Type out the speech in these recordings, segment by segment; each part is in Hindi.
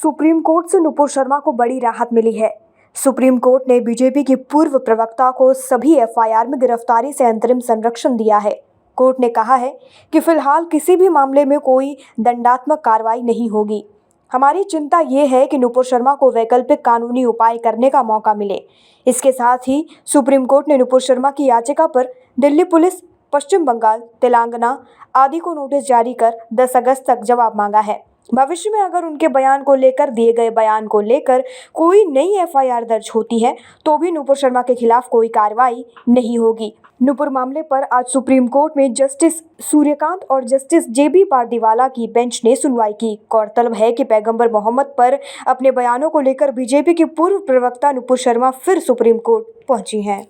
सुप्रीम कोर्ट से नुपुर शर्मा को बड़ी राहत मिली है। सुप्रीम कोर्ट ने बीजेपी की पूर्व प्रवक्ता को सभी एफआईआर में गिरफ्तारी से अंतरिम संरक्षण दिया है। कोर्ट ने कहा है कि फिलहाल किसी भी मामले में कोई दंडात्मक कार्रवाई नहीं होगी। हमारी चिंता ये है कि नुपुर शर्मा को वैकल्पिक कानूनी उपाय करने का मौका मिले। इसके साथ ही सुप्रीम कोर्ट ने नुपुर शर्मा की याचिका पर दिल्ली पुलिस, पश्चिम बंगाल, तेलंगाना आदि को नोटिस जारी कर 10 अगस्त तक जवाब मांगा है। भविष्य में अगर उनके बयान को लेकर दिए गए बयान को लेकर कोई नई एफआईआर दर्ज होती है तो भी नुपुर शर्मा के खिलाफ कोई कार्रवाई नहीं होगी। नुपुर मामले पर आज सुप्रीम कोर्ट में जस्टिस सूर्यकांत और जस्टिस जेबी पारदीवाला की बेंच ने सुनवाई की। गौरतलब है कि पैगंबर मोहम्मद पर अपने बयानों को लेकर बीजेपी की पूर्व प्रवक्ता नुपुर शर्मा फिर सुप्रीम कोर्ट पहुंची हैं।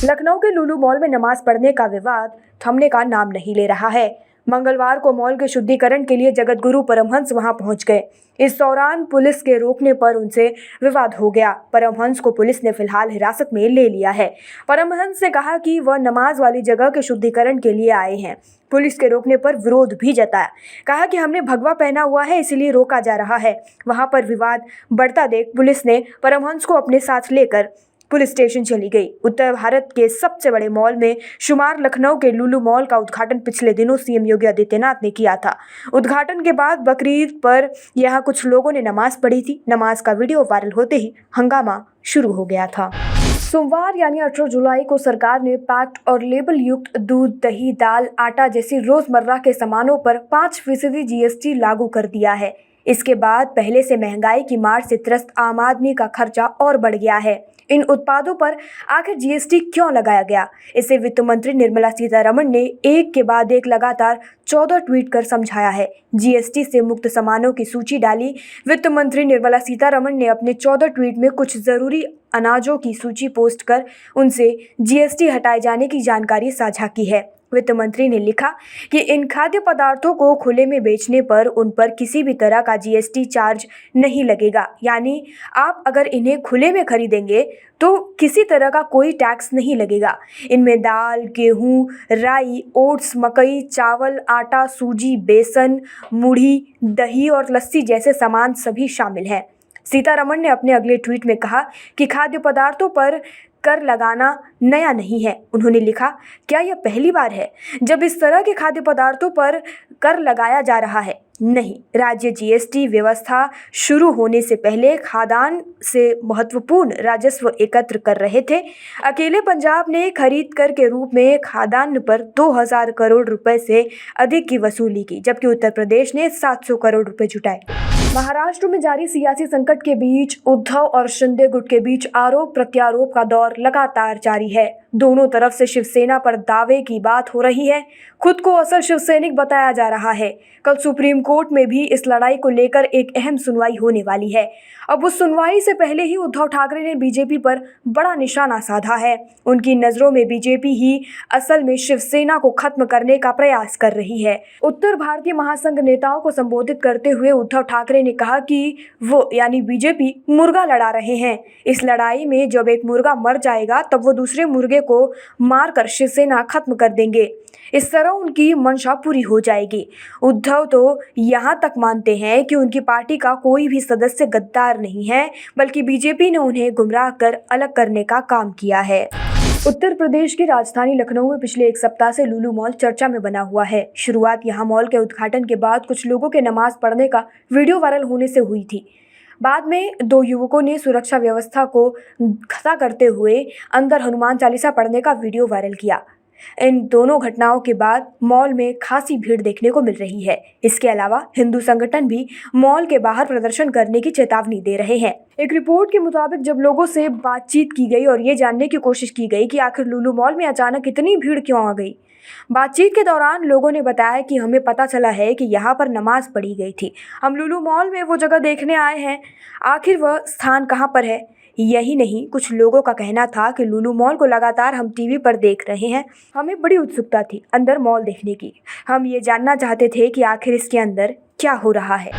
लखनऊ के लुलु मॉल में नमाज पढ़ने का विवाद थमने का नाम नहीं ले रहा है। मंगलवार को मॉल के शुद्धिकरण के लिए जगतगुरु परमहंस वहां पहुंच गए। इस दौरान पुलिस के रोकने पर उनसे विवाद हो गया। परमहंस को पुलिस ने फिलहाल हिरासत में ले लिया है। परमहंस ने कहा कि वह नमाज वाली जगह के शुद्धिकरण के लिए आए हैं। पुलिस के रोकने पर विरोध भी जताया। कहा कि हमने भगवा पहना हुआ है, इसलिए रोका जा रहा है। वहां पर विवाद बढ़ता देख पुलिस ने परमहंस को अपने साथ लेकर पुलिस स्टेशन चली गई। उत्तर भारत के सबसे बड़े मॉल में शुमार लखनऊ के लुलु मॉल का उद्घाटन पिछले दिनों सीएम योगी आदित्यनाथ ने किया था। उद्घाटन के बाद बकरीद पर यहां कुछ लोगों ने नमाज पढ़ी थी। नमाज का वीडियो वायरल होते ही हंगामा शुरू हो गया था। सोमवार यानी 18 जुलाई को सरकार ने पैक्ड और लेबल युक्त दूध, दही, दाल, आटा जैसी रोजमर्रा के सामानों पर 5% जीएसटी लागू कर दिया है। इसके बाद पहले से महंगाई की मार से त्रस्त आम आदमी का खर्चा और बढ़ गया है। इन उत्पादों पर आखिर जीएसटी क्यों लगाया गया? इसे वित्त मंत्री निर्मला सीतारमण ने एक के बाद एक लगातार 14 ट्वीट कर समझाया है। जीएसटी से मुक्त सामानों की सूची डाली। वित्त मंत्री निर्मला सीतारमण ने अपने 14 ट्वीट में कुछ जरूरी अनाजों की सूची पोस्ट कर उनसे जीएसटी हटाए जाने की जानकारी साझा की है। वित्त मंत्री ने लिखा कि इन खाद्य पदार्थों को खुले में बेचने पर उन पर किसी भी तरह का जीएसटी चार्ज नहीं लगेगा। यानी आप अगर इन्हें खुले में खरीदेंगे तो किसी तरह का कोई टैक्स नहीं लगेगा। इनमें दाल, गेहूं, राई, ओट्स, मकई, चावल, आटा, सूजी, बेसन, मुढ़ी, दही और लस्सी जैसे सामान सभी शामिल हैं। सीतारमण ने अपने अगले ट्वीट में कहा कि खाद्य पदार्थों पर कर लगाना नया नहीं है। उन्होंने लिखा, क्या यह पहली बार है जब इस तरह के खाद्य पदार्थों पर कर लगाया जा रहा है? नहीं। राज्य जीएसटी व्यवस्था शुरू होने से पहले खाद्यान्न से महत्वपूर्ण राजस्व एकत्र कर रहे थे। अकेले पंजाब ने खरीद कर के रूप में खाद्यान्न पर 2000 करोड़ रुपए से अधिक की वसूली की, जबकि उत्तर प्रदेश ने 700 करोड़ रुपए जुटाए। महाराष्ट्र में जारी सियासी संकट के बीच उद्धव और शिंदे गुट के बीच आरोप प्रत्यारोप का दौर लगातार जारी है। दोनों तरफ से शिवसेना पर दावे की बात हो रही है। खुद को असल शिवसैनिक बताया जा रहा है। कल सुप्रीम कोर्ट में भी इस लड़ाई को लेकर एक अहम सुनवाई होने वाली है। अब उस सुनवाई से पहले ही उद्धव ठाकरे ने बीजेपी पर बड़ा निशाना साधा है। उनकी नजरों में बीजेपी ही असल में शिवसेना को खत्म करने का प्रयास कर रही है। उत्तर भारतीय महासंघ नेताओं को संबोधित करते हुए उद्धव ठाकरे ने कहा कि वो यानी बीजेपी मुर्गा लड़ा रहे हैं। इस लड़ाई में जब एक मुर्गा मर जाएगा तब वो दूसरे मुर्गे को मारकर शिवसेना खत्म कर देंगे। इस तरह उनकी मंशा पूरी हो जाएगी। उद्धव तो यहाँ तक मानते हैं कि उनकी पार्टी का कोई भी सदस्य गद्दार नहीं है, बल्कि बीजेपी ने उन्हें गुमराह कर अलग करने का काम किया है। उत्तर प्रदेश की राजधानी लखनऊ में पिछले एक सप्ताह से लुलु मॉल चर्चा में बना हुआ है। शुरुआत यहाँ मॉल के उद्घाटन के बाद कुछ लोगों के नमाज पढ़ने का वीडियो वायरल होने से हुई थी। बाद में 2 युवकों ने सुरक्षा व्यवस्था को खता करते हुए अंदर हनुमान चालीसा पढ़ने का वीडियो वायरल किया। इन दोनों घटनाओं के बाद मॉल में खासी भीड़ देखने को मिल रही है। इसके अलावा हिंदू संगठन भी मॉल के बाहर प्रदर्शन करने की चेतावनी दे रहे हैं। एक रिपोर्ट के मुताबिक जब लोगों से बातचीत की गई और ये जानने की कोशिश की गई कि आखिर लुलु मॉल में अचानक इतनी भीड़ क्यों आ गई, बातचीत के दौरान लोगों ने बताया कि हमें पता चला है कि यहाँ पर नमाज पढ़ी गई थी। हम लुलु मॉल में वो जगह देखने आए हैं। आखिर वह स्थान कहाँ पर है? यही नहीं, कुछ लोगों का कहना था कि लुलु मॉल को लगातार हम टीवी पर देख रहे हैं। हमें बड़ी उत्सुकता थी अंदर मॉल देखने की। हम ये जानना चाहते थे कि आखिर इसके अंदर क्या हो रहा है।